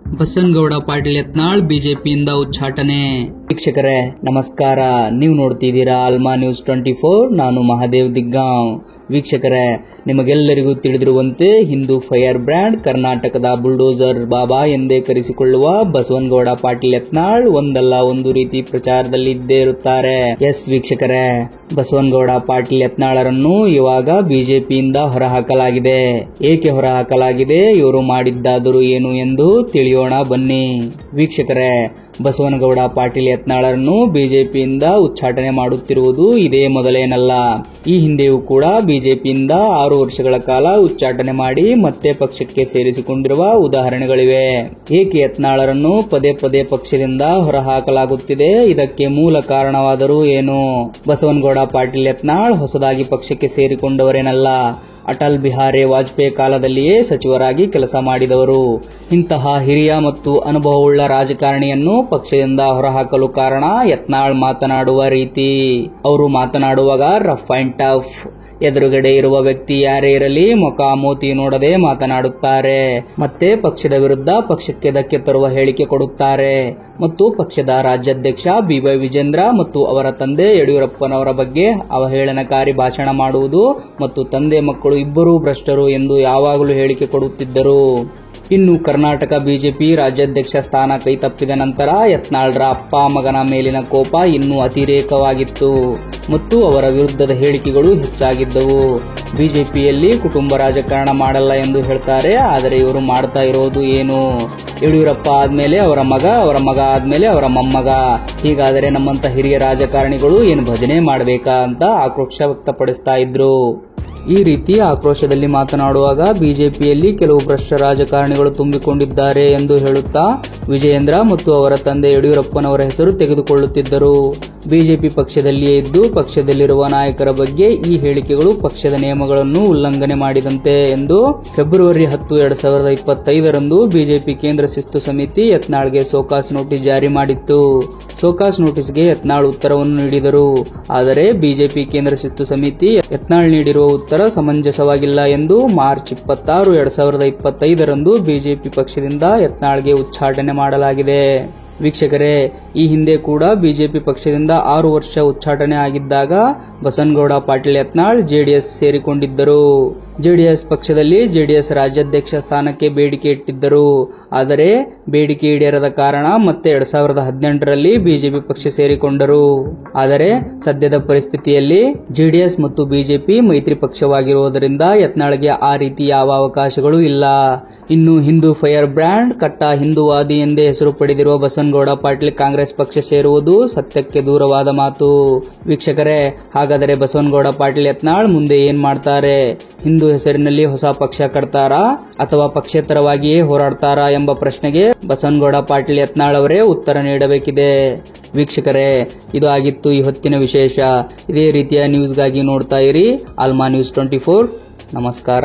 ಬಸನಗೌಡ ಪಾಟೀಲ್ ಯತ್ನಾಳ್ ಬಿಜೆಪಿಯಿಂದ ಉಚ್ಚಾಟನೆ. ವೀಕ್ಷಕರೇ ನಮಸ್ಕಾರ, ನೀವು ನೋಡ್ತಿದ್ದೀರಾ ಅಲ್ಮಾ ನ್ಯೂಸ್ 24. ನಾನು ಮಹಾದೇವ್ ದಿಗ್ಗಾಂವ್. ವೀಕ್ಷಕರೇ, ನಿಮಗೆಲ್ಲರಿಗೂ ತಿಳಿದಿರುವಂತೆ ಹಿಂದೂ ಫೈರ್ ಬ್ರ್ಯಾಂಡ್ ಕರ್ನಾಟಕದ ಬುಲ್ಡೋಸರ್ ಬಾಬಾ ಎಂದೇ ಕರೆಸಿಕೊಳ್ಳುವ ಬಸವನಗೌಡ ಪಾಟೀಲ್ ಯತ್ನಾಳ್ ಒಂದಲ್ಲ ಒಂದು ರೀತಿ ಪ್ರಚಾರದಲ್ಲಿ ಇದ್ದೇ ಇರುತ್ತಾರೆ. ಎಸ್ ವೀಕ್ಷಕರೇ, ಬಸವನಗೌಡ ಪಾಟೀಲ್ ಯತ್ನಾಳರನ್ನು ಇವಾಗ ಬಿಜೆಪಿಯಿಂದ ಹೊರಹಾಕಲಾಗಿದೆ. ಏಕೆ ಹೊರಹಾಕಲಾಗಿದೆ, ಇವರು ಮಾಡಿದ್ದಾದರೂ ಏನು ಎಂದು ತಿಳಿಯೋಣ ಬನ್ನಿ. ವೀಕ್ಷಕರೇ, ಬಸವನಗೌಡ ಪಾಟೀಲ್ ಯತ್ನಾಳರನ್ನು ಬಿಜೆಪಿಯಿಂದ ಉಚ್ಚಾಟನೆ ಮಾಡುತ್ತಿರುವುದು ಇದೇ ಮೊದಲೇನಲ್ಲ. ಈ ಹಿಂದೆಯೂ ಕೂಡ ಬಿಜೆಪಿಯಿಂದ 6 ವರ್ಷಗಳ ಕಾಲ ಉಚ್ಚಾಟನೆ ಮಾಡಿ ಮತ್ತೆ ಪಕ್ಷಕ್ಕೆ ಸೇರಿಸಿಕೊಂಡಿರುವ ಉದಾಹರಣೆಗಳಿವೆ. ಏಕೆ ಯತ್ನಾಳರನ್ನು ಪದೇ ಪದೇ ಪಕ್ಷದಿಂದ ಹೊರಹಾಕಲಾಗುತ್ತಿದೆ, ಇದಕ್ಕೆ ಮೂಲ ಕಾರಣವಾದರೂ ಏನು? ಬಸವನಗೌಡ ಪಾಟೀಲ್ ಯತ್ನಾಳ್ ಹೊಸದಾಗಿ ಪಕ್ಷಕ್ಕೆ ಸೇರಿಕೊಂಡವರೇನಲ್ಲ. ಅಟಲ್ ಬಿಹಾರಿ ವಾಜಪೇಯಿ ಕಾಲದಲ್ಲಿಯೇ ಸಚಿವರಾಗಿ ಕೆಲಸ ಮಾಡಿದವರು. ಇಂತಹ ಹಿರಿಯ ಮತ್ತು ಅನುಭವವುಳ್ಳ ರಾಜಕಾರಣಿಯನ್ನು ಪಕ್ಷದಿಂದ ಹೊರಹಾಕಲು ಕಾರಣ ಯತ್ನಾಳ್ ಮಾತನಾಡುವ ರೀತಿ. ಅವರು ಮಾತನಾಡುವಾಗ ರಫ್ ಅಂಡ್ ಟಫ್. ಎದುರುಗಡೆ ಇರುವ ವ್ಯಕ್ತಿ ಯಾರೇ ಇರಲಿ ಮುಖ ಮೂತಿ ನೋಡದೆ ಮಾತನಾಡುತ್ತಾರೆ. ಮತ್ತೆ ಪಕ್ಷದ ವಿರುದ್ಧ ಪಕ್ಷಕ್ಕೆ ಧಕ್ಕೆ ತರುವ ಹೇಳಿಕೆ ಕೊಡುತ್ತಾರೆ. ಮತ್ತು ಪಕ್ಷದ ರಾಜ್ಯಾಧ್ಯಕ್ಷ ಬಿ.ವೈ. ವಿಜೇಂದ್ರ ಮತ್ತು ಅವರ ತಂದೆ ಯಡಿಯೂರಪ್ಪನವರ ಬಗ್ಗೆ ಅವಹೇಳನಕಾರಿ ಭಾಷಣ ಮಾಡುವುದು ಮತ್ತು ತಂದೆ ಮಕ್ಕಳು ಇಬ್ಬರೂ ಭ್ರಷ್ಟರು ಎಂದು ಯಾವಾಗಲೂ ಹೇಳಿಕೆ ಕೊಡುತ್ತಿದ್ದರು. ಇನ್ನು ಕರ್ನಾಟಕ ಬಿಜೆಪಿ ರಾಜ್ಯಾಧ್ಯಕ್ಷ ಸ್ಥಾನ ಕೈತಪ್ಪಿದ ನಂತರ ಯತ್ನಾಳ್ರ ಅಪ್ಪ ಮಗನ ಮೇಲಿನ ಕೋಪ ಇನ್ನೂ ಅತಿರೇಕವಾಗಿತ್ತು ಮತ್ತು ಅವರ ವಿರುದ್ಧದ ಹೇಳಿಕೆಗಳು ಹೆಚ್ಚಾಗಿದ್ದವು. ಬಿಜೆಪಿಯಲ್ಲಿ ಕುಟುಂಬ ರಾಜಕಾರಣ ಮಾಡಲ್ಲ ಎಂದು ಹೇಳ್ತಾರೆ, ಆದರೆ ಇವರು ಮಾಡ್ತಾ ಇರೋದು ಏನು? ಯಡಿಯೂರಪ್ಪ ಆದ್ಮೇಲೆ ಅವರ ಮಗ, ಅವರ ಮಗ ಆದ್ಮೇಲೆ ಅವರ ಮೊಮ್ಮಗ. ಹೀಗಾದರೆ ನಮ್ಮಂತ ಹಿರಿಯ ರಾಜಕಾರಣಿಗಳು ಏನು ಭಜನೆ ಮಾಡಬೇಕಾ ಅಂತ ಆಕ್ರೋಶ ವ್ಯಕ್ತಪಡಿಸ್ತಾ ಇದ್ರು. ಈ ರೀತಿ ಆಕ್ರೋಶದಲ್ಲಿ ಮಾತನಾಡುವಾಗ ಬಿಜೆಪಿಯಲ್ಲಿ ಕೆಲವು ಭ್ರಷ್ಟ ರಾಜಕಾರಣಿಗಳು ತುಂಬಿಕೊಂಡಿದ್ದಾರೆ ಎಂದು ಹೇಳುತ್ತಾ ವಿಜಯೇಂದ್ರ ಮತ್ತು ಅವರ ತಂದೆ ಯಡಿಯೂರಪ್ಪನವರ ಹೆಸರು ತೆಗೆದುಕೊಳ್ಳುತ್ತಿದ್ದರು. ಬಿಜೆಪಿ ಪಕ್ಷದಲ್ಲಿಯೇ ಇದ್ದು ಪಕ್ಷದಲ್ಲಿರುವ ನಾಯಕರ ಬಗ್ಗೆ ಈ ಹೇಳಿಕೆಗಳು ಪಕ್ಷದ ನಿಯಮಗಳನ್ನು ಉಲ್ಲಂಘನೆ ಮಾಡಿದಂತೆ ಎಂದು ಫೆಬ್ರವರಿ 10, 2025ರಂದು ಬಿಜೆಪಿ ಕೇಂದ್ರ ಶಿಸ್ತು ಸಮಿತಿ ಯತ್ನಾಳ್ಗೆ ಸೋಕಾಸ್ ನೋಟಿಸ್ ಜಾರಿ ಮಾಡಿತ್ತು. ಸೋಕಾಸ್ ನೋಟಿಸ್ಗೆ ಯತ್ನಾಳ್ ಉತ್ತರವನ್ನು ನೀಡಿದರು. ಆದರೆ ಬಿಜೆಪಿ ಕೇಂದ್ರ ಶಿಸ್ತು ಸಮಿತಿ ಯತ್ನಾಳ್ ನೀಡಿರುವ ಉತ್ತರ ಸಮಂಜಸವಾಗಿಲ್ಲ ಎಂದು ಮಾರ್ಚ್ 26, 2025ರಂದು ಬಿಜೆಪಿ ಪಕ್ಷದಿಂದ ಯತ್ನಾಳ್ಗೆ ಉಚ್ಚಾಟನೆ ಮಾಡಲಾಗಿದೆ. ವೀಕ್ಷಕರೇ, ಈ ಹಿಂದೆ ಕೂಡ ಬಿಜೆಪಿ ಪಕ್ಷದಿಂದ 6 ವರ್ಷ ಉಚ್ಚಾಟನೆ ಆಗಿದ್ದಾಗ ಬಸನಗೌಡ ಪಾಟೀಲ್ ಯತ್ನಾಳ್ ಜೆಡಿಎಸ್ ಸೇರಿಕೊಂಡಿದ್ದರು. ಜೆಡಿಎಸ್ ಪಕ್ಷದಲ್ಲಿ ಜೆಡಿಎಸ್ ರಾಜ್ಯಾಧ್ಯಕ್ಷ ಸ್ಥಾನಕ್ಕೆ ಬೇಡಿಕೆ ಇಟ್ಟಿದ್ದರು. ಆದರೆ ಬೇಡಿಕೆ ಈಡೇರದ ಕಾರಣ ಮತ್ತೆ 2018ರಲ್ಲಿ ಬಿಜೆಪಿ ಪಕ್ಷ ಸೇರಿಕೊಂಡರು. ಆದರೆ ಸದ್ಯದ ಪರಿಸ್ಥಿತಿಯಲ್ಲಿ ಜೆಡಿಎಸ್ ಮತ್ತು ಬಿಜೆಪಿ ಮೈತ್ರಿ ಪಕ್ಷವಾಗಿರುವುದರಿಂದ ಯತ್ನಾಳ್ಗೆ ಆ ರೀತಿ ಯಾವ ಅವಕಾಶಗಳು ಇಲ್ಲ. ಇನ್ನು ಹಿಂದೂ ಫೈರ್ ಬ್ರ್ಯಾಂಡ್ ಕಟ್ಟ ಹಿಂದೂವಾದಿ ಎಂದೇ ಹೆಸರು ಪಡೆದಿರುವ ಬಸನಗೌಡ ಪಾಟೀಲ್ ಕಾಂಗ್ರೆಸ್ ಪಕ್ಷ ಸೇರುವುದು ಸತ್ಯಕ್ಕೆ ದೂರವಾದ ಮಾತು. ವೀಕ್ಷಕರೇ, ಹಾಗಾದರೆ ಬಸವನಗೌಡ ಪಾಟೀಲ್ ಯತ್ನಾಳ್ ಮುಂದೆ ಏನ್ ಮಾಡ್ತಾರೆ? ಹಿಂದೂ ಹೆಸರಿನಲ್ಲಿ ಹೊಸ ಪಕ್ಷ ಕಟ್ತಾರಾ ಅಥವಾ ಪಕ್ಷೇತರವಾಗಿಯೇ ಹೋರಾಡ್ತಾರಾ ಎಂಬ ಪ್ರಶ್ನೆಗೆ ಬಸವನಗೌಡ ಪಾಟೀಲ್ ಯತ್ನಾಳ್ ಅವರೇ ಉತ್ತರ ನೀಡಬೇಕಿದೆ. ವೀಕ್ಷಕರೇ, ಇದು ಆಗಿತ್ತು ಈ ಹೊತ್ತಿನ ವಿಶೇಷ. ಇದೇ ರೀತಿಯ ನ್ಯೂಸ್ಗಾಗಿ ನೋಡ್ತಾ ಇರಿ ಅಲ್ಮಾ ನ್ಯೂಸ್ 24. ನಮಸ್ಕಾರ.